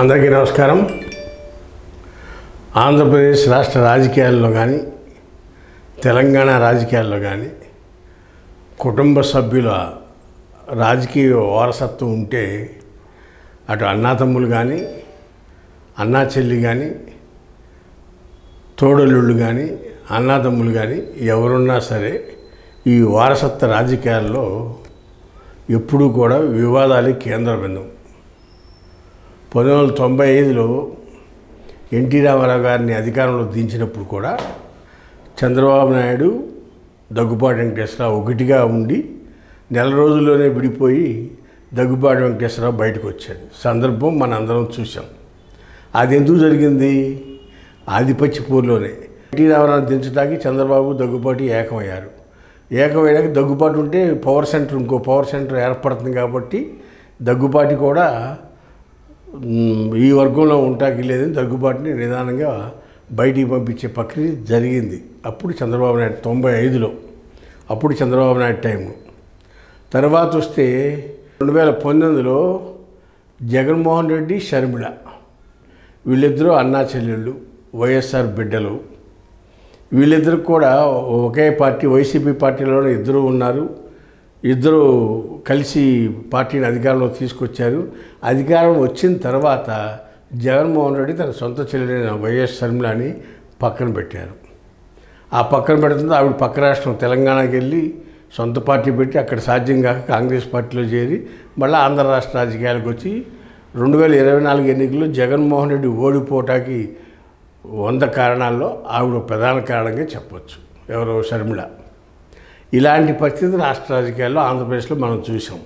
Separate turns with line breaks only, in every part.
అందరికీ నమస్కారం. ఆంధ్రప్రదేశ్ రాష్ట్ర రాజకీయాల్లో కానీ తెలంగాణ రాజకీయాల్లో కానీ కుటుంబ సభ్యుల రాజకీయ వారసత్వం ఉంటే అటు అన్నాతమ్ములు కానీ అన్నా చెల్లి కానీ తోడలుళ్ళు కానీ అన్నాతమ్ములు కానీ ఎవరున్నా సరే ఈ వారసత్వ రాజకీయాల్లో ఎప్పుడూ కూడా వివాదాలే కేంద్ర బిందువు. 1995లో ఎన్టీ రామారావు గారిని అధికారంలో దించినప్పుడు కూడా చంద్రబాబు నాయుడు దగ్గుబాటి వెంకటేశ్వరరావు ఒకటిగా ఉండి నెల రోజుల్లోనే విడిపోయి దగ్గుబాటి వెంకటేశ్వరరావు బయటకు వచ్చాడు సందర్భం మనందరం చూసాం. అది ఎందుకు జరిగింది? ఆధిపత్య పోరులోనే ఎన్టీ రామారావు దించడానికి చంద్రబాబు దగ్గుబాటి ఏకమయ్యారు. ఏకమైనాక దగ్గుబాటు ఉంటే ఇంకో పవర్ సెంటర్ ఏర్పడుతుంది కాబట్టి దగ్గుబాటి కూడా ఈ వర్గంలో ఉంటాకి లేదని దగ్గుబాటుని నిదానంగా బయటికి పంపించే ప్రక్రియ జరిగింది. అప్పుడు చంద్రబాబు నాయుడు 95లో అప్పుడు చంద్రబాబు నాయుడు టైము. తర్వాత వస్తే 2019లో జగన్మోహన్ రెడ్డి షర్మిల వీళ్ళిద్దరూ అన్నా చెల్లెళ్ళు, వైఎస్ఆర్ బిడ్డలు. వీళ్ళిద్దరు కూడా ఒకే పార్టీ వైసీపీ పార్టీలోనే ఇద్దరు ఉన్నారు. ఇద్దరు కలిసి పార్టీని అధికారంలో తీసుకొచ్చారు. అధికారం వచ్చిన తర్వాత జగన్మోహన్ రెడ్డి తన సొంత చెల్లెలైన వైఎస్ షర్మిలని పక్కన పెట్టారు. ఆ పక్కన పెడుతుంది ఆవిడ పక్క రాష్ట్రం తెలంగాణకి వెళ్ళి సొంత పార్టీ పెట్టి అక్కడ సాధ్యం కాక కాంగ్రెస్ పార్టీలో చేరి మళ్ళీ ఆంధ్ర రాష్ట్ర రాజకీయాలకు వచ్చి 2024 ఎన్నికల్లో జగన్మోహన్ రెడ్డి ఓడిపోవటానికి 100 కారణాల్లో ఆవిడ ప్రధాన కారణంగా చెప్పవచ్చు. ఎవరో షర్మిల. ఇలాంటి పరిస్థితి రాష్ట్ర రాజకీయాల్లో ఆంధ్రప్రదేశ్లో మనం చూసాం.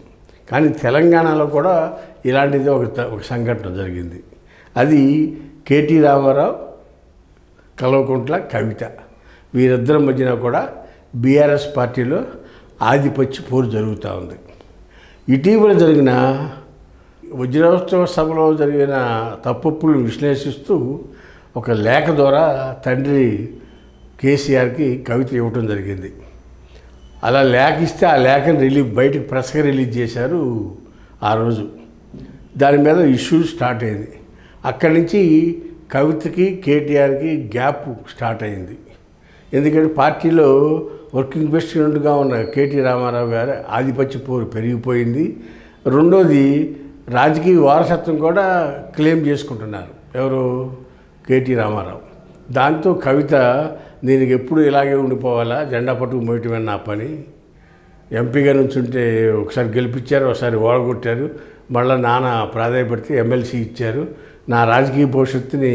కానీ తెలంగాణలో కూడా ఇలాంటిది ఒక సంఘటన జరిగింది. అది కేటీ రామారావు, కల్వకుంట్ల కవిత వీరిద్దరి మధ్యన కూడా బీఆర్ఎస్ పార్టీలో ఆధిపత్య పోరు జరుగుతూ ఉంది. ఇటీవల జరిగిన వజ్రోత్సవ సభలో జరిగిన తప్పులను విశ్లేషిస్తూ ఒక లేఖ ద్వారా తండ్రి కేసీఆర్కి కవిత ఇవ్వటం జరిగింది. అలా లేఖ ఇస్తే ఆ లేఖను బయటకు ప్రెస్గా రిలీజ్ చేశారు ఆ రోజు. దాని మీద ఇష్యూ స్టార్ట్ అయింది. అక్కడి నుంచి కవితకి కేటీఆర్కి గ్యాప్ స్టార్ట్ అయింది. ఎందుకంటే పార్టీలో వర్కింగ్ ప్రెసిడెంట్గా ఉన్న కేటీ రామారావు గారు ఆధిపత్య పోరు పెరిగిపోయింది. రెండోది రాజకీయ వారసత్వం కూడా క్లెయిమ్ చేసుకుంటున్నారు ఎవరు? కేటీ రామారావు. దాంతో కవిత దీనికి ఎప్పుడు ఇలాగే ఉండిపోవాలా, జెండా పట్టుకు మోయటమే నా పని, ఎంపీగా నుంచి ఉంటే ఒకసారి గెలిపించారు, ఒకసారి ఓడగొట్టారు, మళ్ళీ నాన్న ప్రాధాన్యపడితే ఎమ్మెల్సీ ఇచ్చారు, నా రాజకీయ భవిష్యత్తుని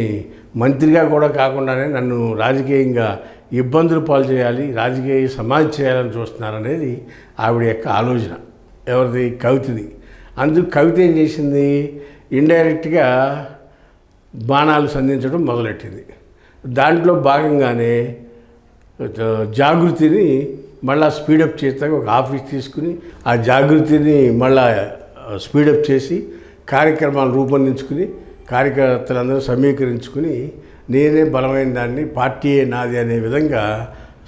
మంత్రిగా కూడా కాకుండానే నన్ను రాజకీయంగా ఇబ్బందులు పాలు చేయాలి, రాజకీయ సమాధి చేయాలని చూస్తున్నారనేది ఆవిడ యొక్క ఆలోచన. ఎవరిది? కవితది. అందుకు కవిత ఏం చేసింది? ఇండైరెక్ట్గా బాణాలు సంధించడం మొదలెట్టింది. దాంట్లో భాగంగానే జాగృతిని మళ్ళీ స్పీడప్ చేస్తాక ఒక ఆఫీస్ తీసుకుని ఆ జాగృతిని మళ్ళీ స్పీడప్ చేసి కార్యక్రమాలు రూపొందించుకుని కార్యకర్తలందరూ సమీకరించుకుని నేనే బలమైన దాన్ని, పార్టీయే నాది అనే విధంగా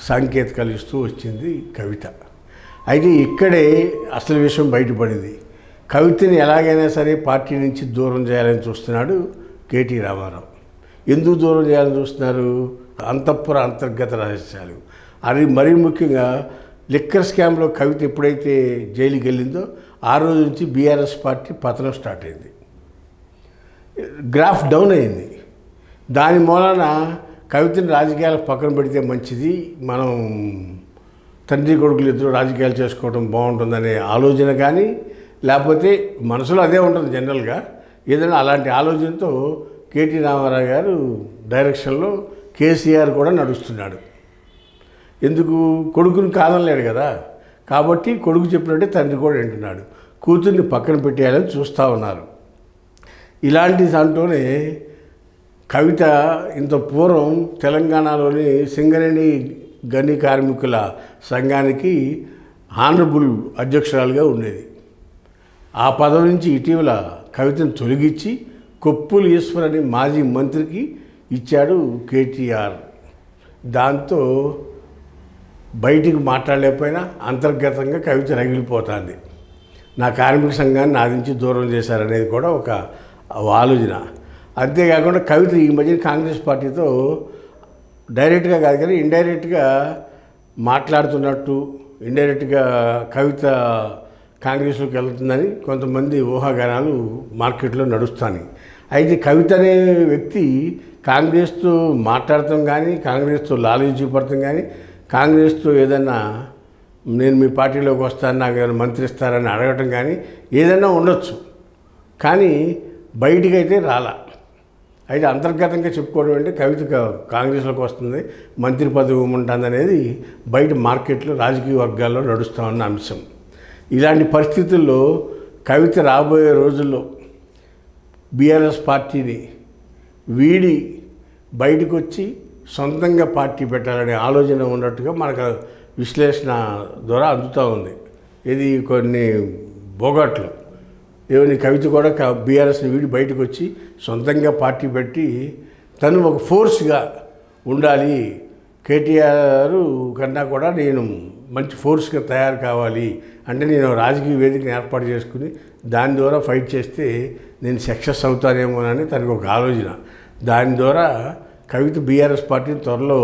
సంకేతాలు ఇస్తూ వచ్చింది కవిత. అయితే ఇక్కడే అసలు విషయం బయటపడింది. కవితని ఎలాగైనా సరే పార్టీ నుంచి దూరం చేయాలని చూస్తున్నాడు కేటీ రామారావు. ఎందుకు దూరం చేయాలని చూస్తున్నారు? అంతర్గత రహస్యాలు. అది మరీ ముఖ్యంగా లిక్కర్ స్కామ్లో కవిత ఎప్పుడైతే జైలుకి వెళ్ళిందో ఆ రోజు నుంచి బీఆర్ఎస్ పార్టీ పతనం స్టార్ట్ అయింది. గ్రాఫ్ డౌన్ అయింది. దాని మూలన కవితని రాజకీయాలకు పక్కన పెడితే మంచిది, మనం తండ్రి కొడుకులు ఇద్దరు రాజకీయాలు చేసుకోవడం బాగుంటుందనే ఆలోచన కానీ, లేకపోతే మనసులో అదే ఉంటుంది జనరల్గా. ఏదైనా అలాంటి ఆలోచనతో కేటీ రామారావు గారు డైరెక్షన్లో కేసీఆర్ కూడా నడుస్తున్నాడు. ఎందుకు? కొడుకుని కాదనలేడు కదా, కాబట్టి కొడుకు చెప్పినట్టే తండ్రి కూడా వింటున్నాడు. కూతుర్ని పక్కన పెట్టేయాలని చూస్తూ ఉన్నారు. ఇలాంటి దాంట్లోనే కవిత ఇంత పూర్వం తెలంగాణలోని సింగరేణి గని కార్మికుల సంఘానికి ఆనరబుల్ అధ్యక్షురాలుగా ఉండేది. ఆ పదవి నుంచి ఇటీవల కవితను తొలగించి కొప్పుల ఈశ్వర్ అని మాజీ మంత్రికి ఇచ్చాడు కేటీఆర్. దాంతో బయటికి మాట్లాడలేకపోయినా అంతర్గతంగా కవిత రగిలిపోతుంది. నా కార్మిక సంఘాన్ని నా నుంచి దూరం చేశారనేది కూడా ఒక ఆలోచన. అంతేకాకుండా కవిత ఈ మధ్య కాంగ్రెస్ పార్టీతో డైరెక్ట్గా కాదు కానీ ఇండైరెక్ట్గా మాట్లాడుతున్నట్టు, ఇండైరెక్ట్గా కవిత కాంగ్రెస్లోకి వెళ్తుందని కొంతమంది ఊహాగానాలు మార్కెట్లో నడుస్తాయి. అయితే కవిత అనే వ్యక్తి కాంగ్రెస్తో మాట్లాడటం కానీ, కాంగ్రెస్తో లాలూచి చూపడటం కానీ, కాంగ్రెస్తో ఏదన్నా నేను మీ పార్టీలోకి వస్తాను నాకు ఏమైనా మంత్రి ఇస్తారని అడగటం కానీ ఏదైనా ఉండొచ్చు. కానీ బయటికైతే రాలా. అయితే అంతర్గతంగా చెప్పుకోవడం అంటే కవిత కాంగ్రెస్లోకి వస్తుంది, మంత్రి పదవి ఉంటుంది అనేది బయట మార్కెట్లో రాజకీయ వర్గాల్లో నడుస్తూ ఉన్న అంశం. ఇలాంటి పరిస్థితుల్లో కవిత రాబోయే రోజుల్లో బీఆర్ఎస్ పార్టీని వీడి బయటకు వచ్చి సొంతంగా పార్టీ పెట్టాలనే ఆలోచన ఉన్నట్టుగా మనకు విశ్లేషణ ద్వారా అందుతూ ఉంది. ఇది కొన్ని బోగట్లు ఏమని కవిత కూడా బీఆర్ఎస్ని వీడి బయటకు వచ్చి సొంతంగా పార్టీ పెట్టి తను ఒక ఫోర్స్గా ఉండాలి, కేటీఆర్ కన్నా కూడా నేను మంచి ఫోర్స్గా తయారు కావాలి అంటే నేను రాజకీయ వేదికను ఏర్పాటు చేసుకుని దాని ద్వారా ఫైట్ చేస్తే నేను సక్సెస్ అవుతానేమోనని తనకు ఒక ఆలోచన. దాని ద్వారా కవిత బీఆర్ఎస్ పార్టీని త్వరలో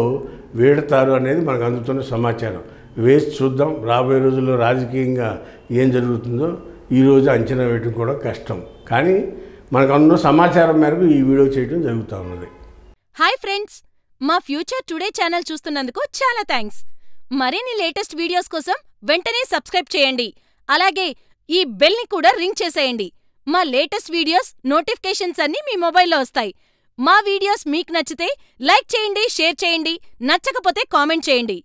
వీడతారు అనేది మనకు అందుతున్న సమాచారం. వేసి చూద్దాం రాబోయే రోజుల్లో రాజకీయంగా ఏం జరుగుతుందో ఈరోజు అంచనా వేయడం కూడా కష్టం. కానీ మనకు అన్న సమాచారం మేరకు ఈ వీడియో చేయడం జరుగుతూ ఉన్నది.
హాయ్ ఫ్రెండ్స్, మా ఫ్యూచర్ టుడే ఛానల్ చూస్తున్నందుకు చాలా థ్యాంక్స్. మరిన్ని లేటెస్ట్ వీడియోస్ కోసం వెంటనే సబ్స్క్రైబ్ చేయండి. అలాగే ఈ బెల్ని కూడా రింగ్ చేసేయండి. మా లేటెస్ట్ వీడియోస్ నోటిఫికేషన్స్ అన్నీ మీ మొబైల్లో వస్తాయి. మా వీడియోస్ మీకు నచ్చితే లైక్ చేయండి, షేర్ చేయండి, నచ్చకపోతే కామెంట్ చేయండి.